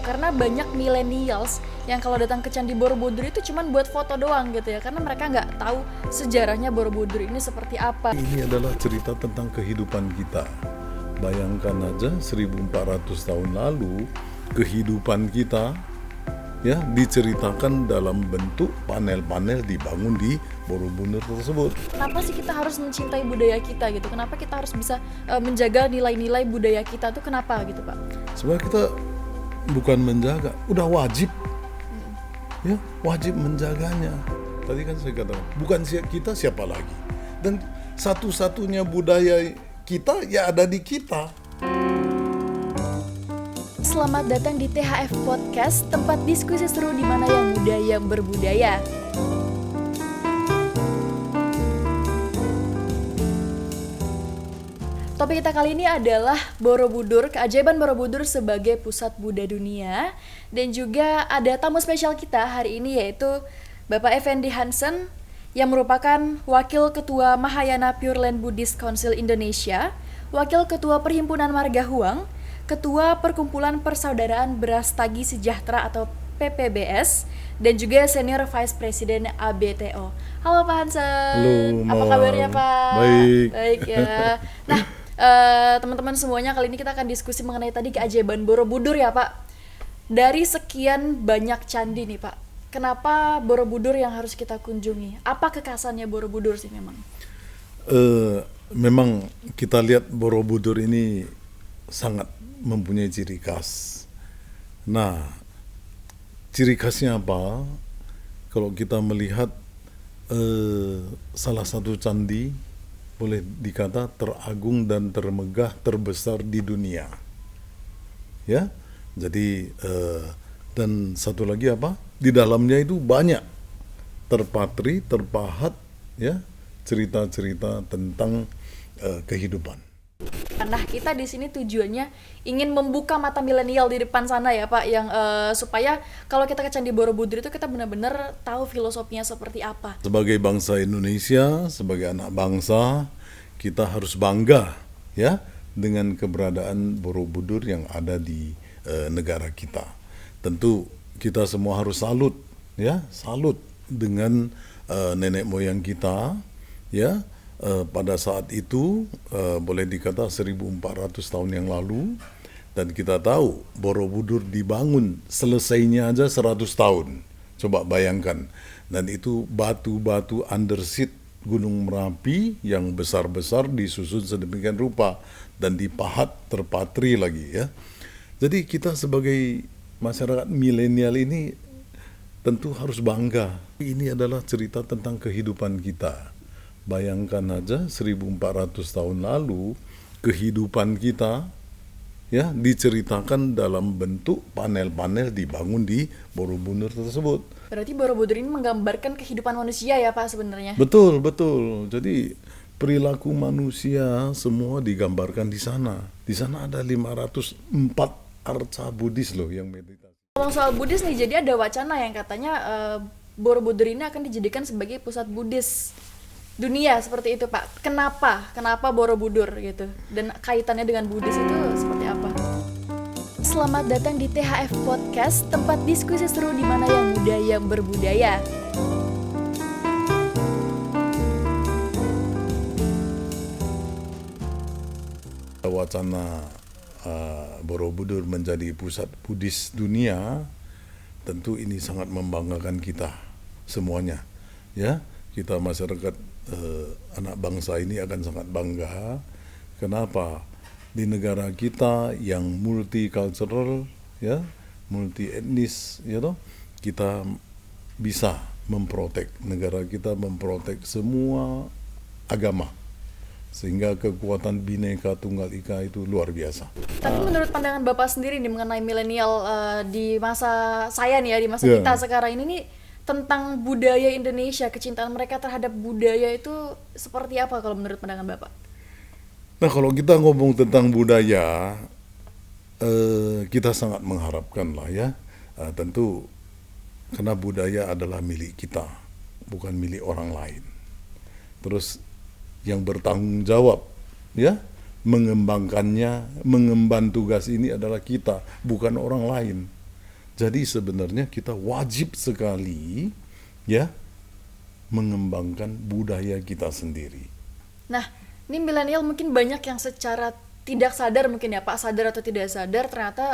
Karena banyak millennials yang kalau datang ke Candi Borobudur itu cuman buat foto doang gitu ya, karena mereka nggak tahu sejarahnya Borobudur ini seperti apa. Ini adalah cerita tentang kehidupan kita. Bayangkan aja 1400 tahun lalu kehidupan kita ya diceritakan dalam bentuk panel-panel dibangun di Borobudur tersebut. Kenapa sih kita harus mencintai budaya kita gitu? Kenapa kita harus bisa menjaga nilai-nilai budaya kita tuh kenapa gitu Pak? Sebenarnya kita bukan menjaga, udah wajib. Ya, wajib menjaganya. Tadi kan saya katakan, bukan kita siapa lagi. Dan satu-satunya budaya kita ya ada di kita. Selamat datang di THF Podcast, tempat diskusi seru di mana yang muda yang berbudaya. Topik kita kali ini adalah Borobudur, keajaiban Borobudur sebagai pusat Buddha dunia. Dan juga ada tamu spesial kita hari ini yaitu Bapak Effendi Hansen yang merupakan Wakil Ketua Mahayana Pure Land Buddhist Council Indonesia, Wakil Ketua Perhimpunan Marga Huang, Ketua Perkumpulan Persaudaraan Beras Tagi Sejahtera atau PPBS, dan juga Senior Vice President ABTO. Halo Pak Hansen. Halo, apa kabarnya Pak? Baik Ya. Nah, teman-teman semuanya, kali ini kita akan diskusi mengenai tadi keajaiban Borobudur ya Pak. Dari sekian banyak candi nih Pak, kenapa Borobudur yang harus kita kunjungi? Apa kekhasannya Borobudur sih memang? Memang kita lihat Borobudur ini sangat mempunyai ciri khas. Nah, ciri khasnya apa? Kalau kita melihat salah satu candi boleh dikata teragung dan termegah terbesar di dunia, ya. Jadi dan satu lagi apa? Di dalamnya itu banyak terpatri, terpahat, ya, cerita-cerita tentang kehidupan. Nah, kita di sini tujuannya ingin membuka mata milenial di depan sana ya Pak, yang supaya kalau kita ke Candi Borobudur itu kita benar-benar tahu filosofinya seperti apa. Sebagai bangsa Indonesia, sebagai anak bangsa, kita harus bangga ya dengan keberadaan Borobudur yang ada di negara kita. Tentu kita semua harus salut ya, salut dengan nenek moyang kita ya. Pada saat itu boleh dikata 1400 tahun yang lalu, dan kita tahu Borobudur dibangun selesainya aja 100 tahun. Coba bayangkan. Dan itu batu-batu andesit Gunung Merapi yang besar-besar disusun sedemikian rupa dan dipahat terpatri lagi ya. Jadi kita sebagai masyarakat milenial ini tentu harus bangga. Ini adalah cerita tentang kehidupan kita. Bayangkan aja 1400 tahun lalu kehidupan kita ya diceritakan dalam bentuk panel-panel dibangun di Borobudur tersebut. Berarti Borobudur ini menggambarkan kehidupan manusia ya Pak sebenarnya? Betul, betul. Jadi perilaku manusia semua digambarkan di sana. Di sana ada 504 arca Buddhis loh yang meditasi. Ngomong soal Buddhis nih, jadi ada wacana yang katanya Borobudur ini akan dijadikan sebagai pusat Buddhis dunia seperti itu Pak. Kenapa Borobudur gitu? Dan kaitannya dengan Buddhis itu seperti apa? Selamat datang di THF Podcast, tempat diskusi seru di mana yang muda yang berbudaya. Wacana Borobudur menjadi pusat Buddhis dunia, tentu ini sangat membanggakan kita semuanya ya. Kita masyarakat anak bangsa ini akan sangat bangga. Kenapa? Di negara kita yang multicultural ya, multi etnis ya toh, kita bisa memprotek negara kita, memprotek semua agama, sehingga kekuatan Bhinneka Tunggal Ika itu luar biasa. Tapi menurut pandangan Bapak sendiri nih mengenai milenial di masa saya nih ya, di masa kita sekarang ini nih, tentang budaya Indonesia, kecintaan mereka terhadap budaya itu seperti apa kalau menurut pandangan Bapak? Nah, kalau kita ngomong tentang budaya, kita sangat mengharapkan lah ya, tentu karena budaya adalah milik kita, bukan milik orang lain. Terus yang bertanggung jawab ya mengembangkannya, mengemban tugas ini adalah kita, bukan orang lain. Jadi sebenarnya kita wajib sekali ya mengembangkan budaya kita sendiri. Nah, ini milenial mungkin banyak yang secara tidak sadar mungkin ya Pak, sadar atau tidak sadar ternyata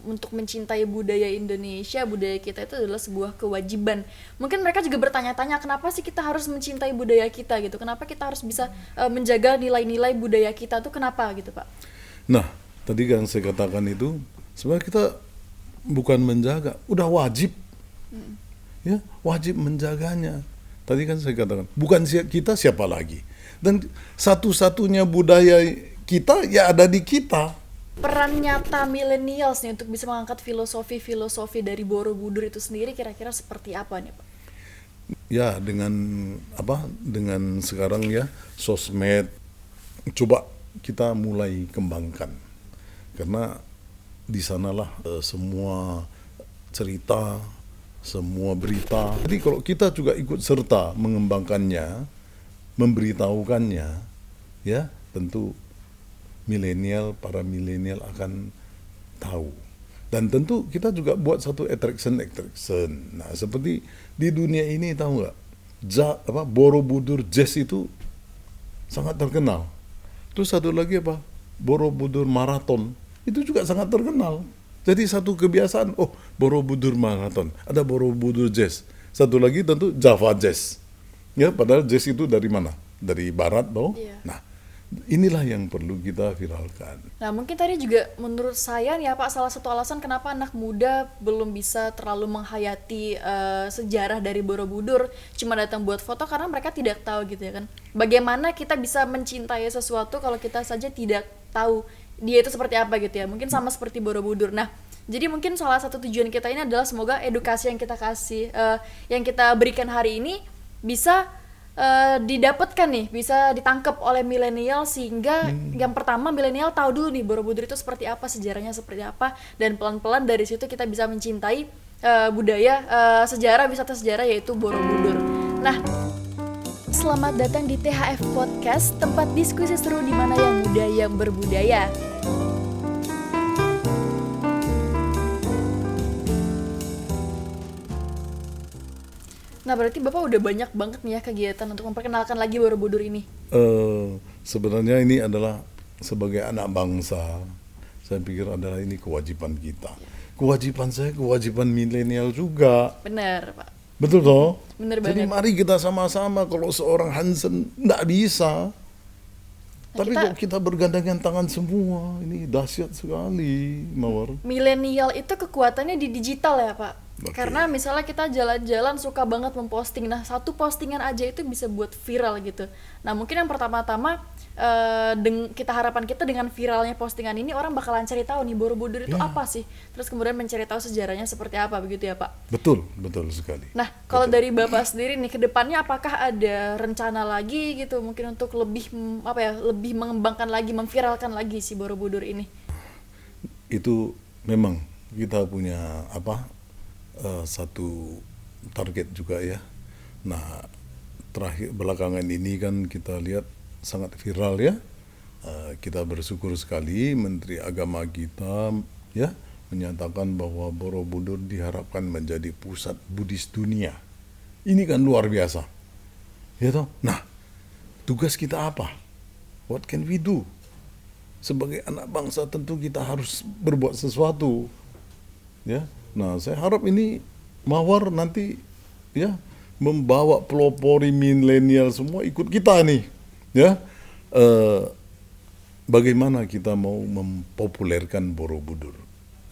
untuk mencintai budaya Indonesia, budaya kita itu adalah sebuah kewajiban. Mungkin mereka juga bertanya-tanya kenapa sih kita harus mencintai budaya kita gitu, kenapa kita harus bisa menjaga nilai-nilai budaya kita tuh kenapa gitu Pak? Nah, tadi kan saya katakan itu sebenarnya kita bukan menjaga, udah wajib. Ya, wajib menjaganya. Tadi kan saya katakan, bukan kita siapa lagi. Dan satu-satunya budaya kita ya ada di kita. Peran nyata millennials nih untuk bisa mengangkat filosofi-filosofi dari Borobudur itu sendiri kira-kira seperti apa nih Pak? Ya dengan apa? Dengan sekarang ya sosmed, coba kita mulai kembangkan. Karena di sanalah semua cerita, semua berita. Jadi kalau kita juga ikut serta mengembangkannya, memberitahukannya, ya tentu para milenial akan tahu. Dan tentu kita juga buat satu attraction. Nah, seperti di dunia ini tahu nggak? Borobudur Jazz itu sangat terkenal. Terus satu lagi apa? Borobudur Marathon itu juga sangat terkenal. Jadi satu kebiasaan, Borobudur Marathon, ada Borobudur Jazz. Satu lagi tentu Java Jazz. Ya, padahal jazz itu dari mana? Dari barat, dong. Iya. Nah, inilah yang perlu kita viralkan. Nah mungkin tadi juga menurut saya nih ya Pak, salah satu alasan kenapa anak muda belum bisa terlalu menghayati sejarah dari Borobudur, cuma datang buat foto karena mereka tidak tahu gitu ya kan. Bagaimana kita bisa mencintai sesuatu kalau kita saja tidak tahu dia itu seperti apa gitu ya. Mungkin sama seperti Borobudur. Nah jadi mungkin salah satu tujuan kita ini adalah semoga edukasi yang kita kasih, yang kita berikan hari ini bisa didapatkan nih, bisa ditangkap oleh milenial sehingga yang pertama milenial tahu dulu nih Borobudur itu seperti apa, sejarahnya seperti apa, dan pelan-pelan dari situ kita bisa mencintai budaya sejarah, wisata sejarah yaitu Borobudur. Nah, selamat datang di THF Podcast, tempat diskusi seru di mana yang muda yang berbudaya. Nah berarti Bapak udah banyak banget nih ya kegiatan untuk memperkenalkan lagi Borobudur ini. Sebenarnya ini adalah sebagai anak bangsa, saya pikir adalah ini kewajiban kita. Kewajiban saya, kewajiban milenial juga. Bener Pak. Betul toh? Bener Jadi banget. mari kita sama-sama, kalau seorang Hansen nggak bisa. Nah, Tapi kok kita bergandengan tangan semua, ini dahsyat sekali, Mawar. Milenial itu kekuatannya di digital ya Pak. Oke. Karena misalnya kita jalan-jalan suka banget memposting. Nah satu postingan aja itu bisa buat viral gitu. Nah mungkin yang pertama-tama harapan kita dengan viralnya postingan ini orang bakalan cari tahu nih Borobudur itu Ya. apa sih. Terus kemudian mencari tahu sejarahnya seperti apa begitu ya Pak. Betul, betul sekali. Nah kalau Betul. dari Bapak sendiri nih kedepannya apakah ada rencana lagi gitu mungkin untuk lebih lebih mengembangkan lagi, memviralkan lagi si Borobudur ini? Itu memang kita punya satu target juga ya. Nah, terakhir belakangan ini kan kita lihat sangat viral ya. Kita bersyukur sekali Menteri Agama kita ya menyatakan bahwa Borobudur diharapkan menjadi pusat Buddhis dunia. Ini kan luar biasa. Ya toh? Nah, tugas kita apa? What can we do? Sebagai anak bangsa tentu kita harus berbuat sesuatu. Ya. Nah, saya harap ini Mawar nanti ya membawa pelopori milenial semua ikut kita nih. Ya. Bagaimana kita mau mempopulerkan Borobudur?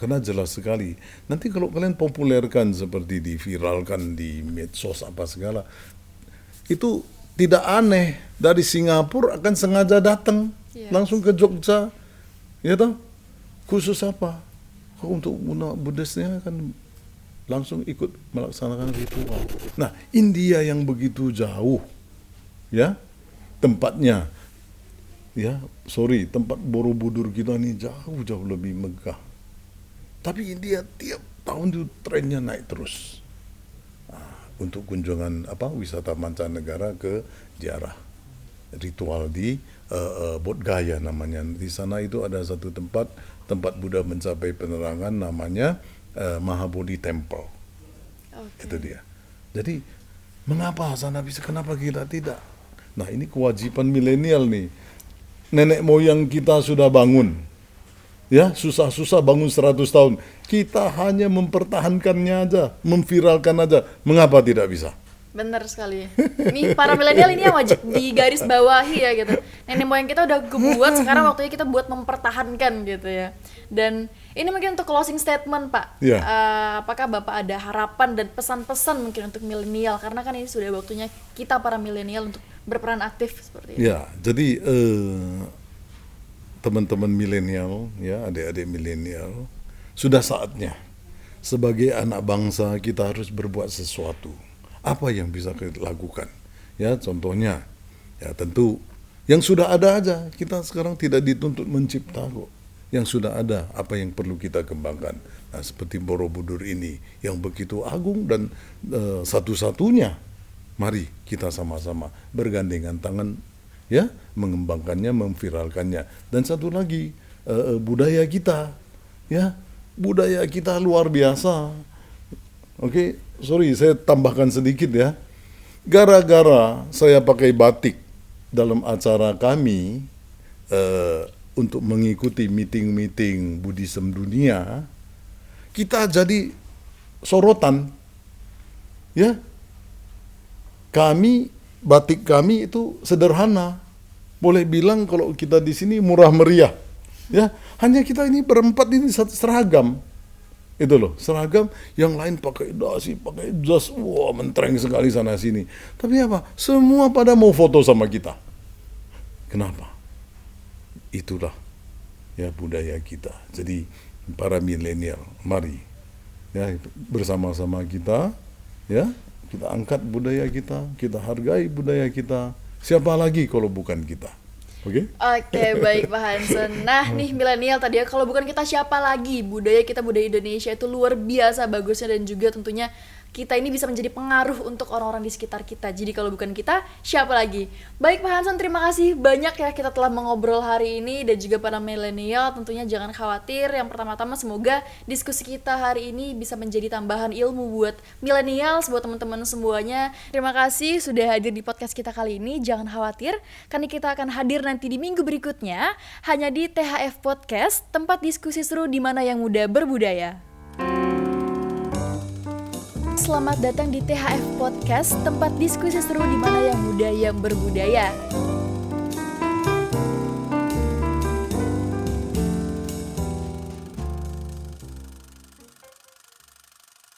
Karena jelas sekali, nanti kalau kalian populerkan seperti diviralkan di medsos apa segala, itu tidak aneh, dari Singapura akan sengaja datang Yes. langsung ke Jogja, ya toh? Khusus apa? Untuk umat Buddhisnya kan langsung ikut melaksanakan ritual. Nah, India yang begitu jauh, ya tempatnya, tempat Borobudur kita ini jauh lebih megah. Tapi India tiap tahun itu trennya naik terus. Untuk kunjungan wisata mancanegara ke ziarah ritual di Bodh Gaya namanya. Di sana itu ada satu tempat Buddha mencapai penerangan namanya Mahabodhi Temple. Oke. Itu dia. Jadi mengapa sana bisa, kenapa kita tidak? Nah, ini kewajiban milenial nih. Nenek moyang kita sudah bangun. Ya, susah-susah bangun 100 tahun. Kita hanya mempertahankannya aja, memviralkan aja. Mengapa tidak bisa? Bener sekali. Nih para milenial ini yang wajib digaris bawahi ya gitu. Nenek moyang kita udah kebuat, sekarang waktunya kita buat mempertahankan gitu ya. Dan ini mungkin untuk closing statement Pak. Ya. Apakah Bapak ada harapan dan pesan-pesan mungkin untuk milenial? Karena kan ini sudah waktunya kita para milenial untuk berperan aktif seperti itu. Ya, jadi teman-teman milenial, ya adik-adik milenial, sudah saatnya sebagai anak bangsa kita harus berbuat sesuatu. Apa yang bisa kita lakukan? Ya, contohnya, ya tentu yang sudah ada aja. Kita sekarang tidak dituntut mencipta kok. Yang sudah ada, apa yang perlu kita kembangkan. Nah, seperti Borobudur ini yang begitu agung dan satu-satunya. Mari kita sama-sama bergandengan tangan, ya, mengembangkannya, memviralkannya. Dan satu lagi, budaya kita, ya, budaya kita luar biasa. Oke, sorry, saya tambahkan sedikit ya. Gara-gara saya pakai batik dalam acara kami untuk mengikuti meeting-meeting Buddhism dunia, kita jadi sorotan, ya. Batik kami itu sederhana. Boleh bilang kalau kita di sini murah meriah. Ya, hanya kita ini berempat ini seragam. Itu loh, seragam, yang lain pakai dasi, pakai jas, wah mentereng sekali sana sini. Tapi apa? Semua pada mau foto sama kita. Kenapa? Itulah ya budaya kita. Jadi para milenial, mari ya bersama-sama kita, ya kita angkat budaya kita hargai budaya kita. Siapa lagi kalau bukan kita? Oke? Oke, baik Pak Hansen. Nah nih milenial tadi ya, kalau bukan kita siapa lagi? Budaya kita, budaya Indonesia itu luar biasa bagusnya, dan juga tentunya kita ini bisa menjadi pengaruh untuk orang-orang di sekitar kita. Jadi kalau bukan kita, siapa lagi? Baik Pak Hansen, terima kasih banyak ya kita telah mengobrol hari ini, dan juga para milenial tentunya jangan khawatir. Yang pertama-tama semoga diskusi kita hari ini bisa menjadi tambahan ilmu buat milenial, buat teman-teman semuanya. Terima kasih sudah hadir di podcast kita kali ini. Jangan khawatir, karena kita akan hadir nanti di minggu berikutnya hanya di THF Podcast, tempat diskusi seru di mana yang muda berbudaya. Selamat datang di THF Podcast, tempat diskusi seru di mana yang muda yang berbudaya.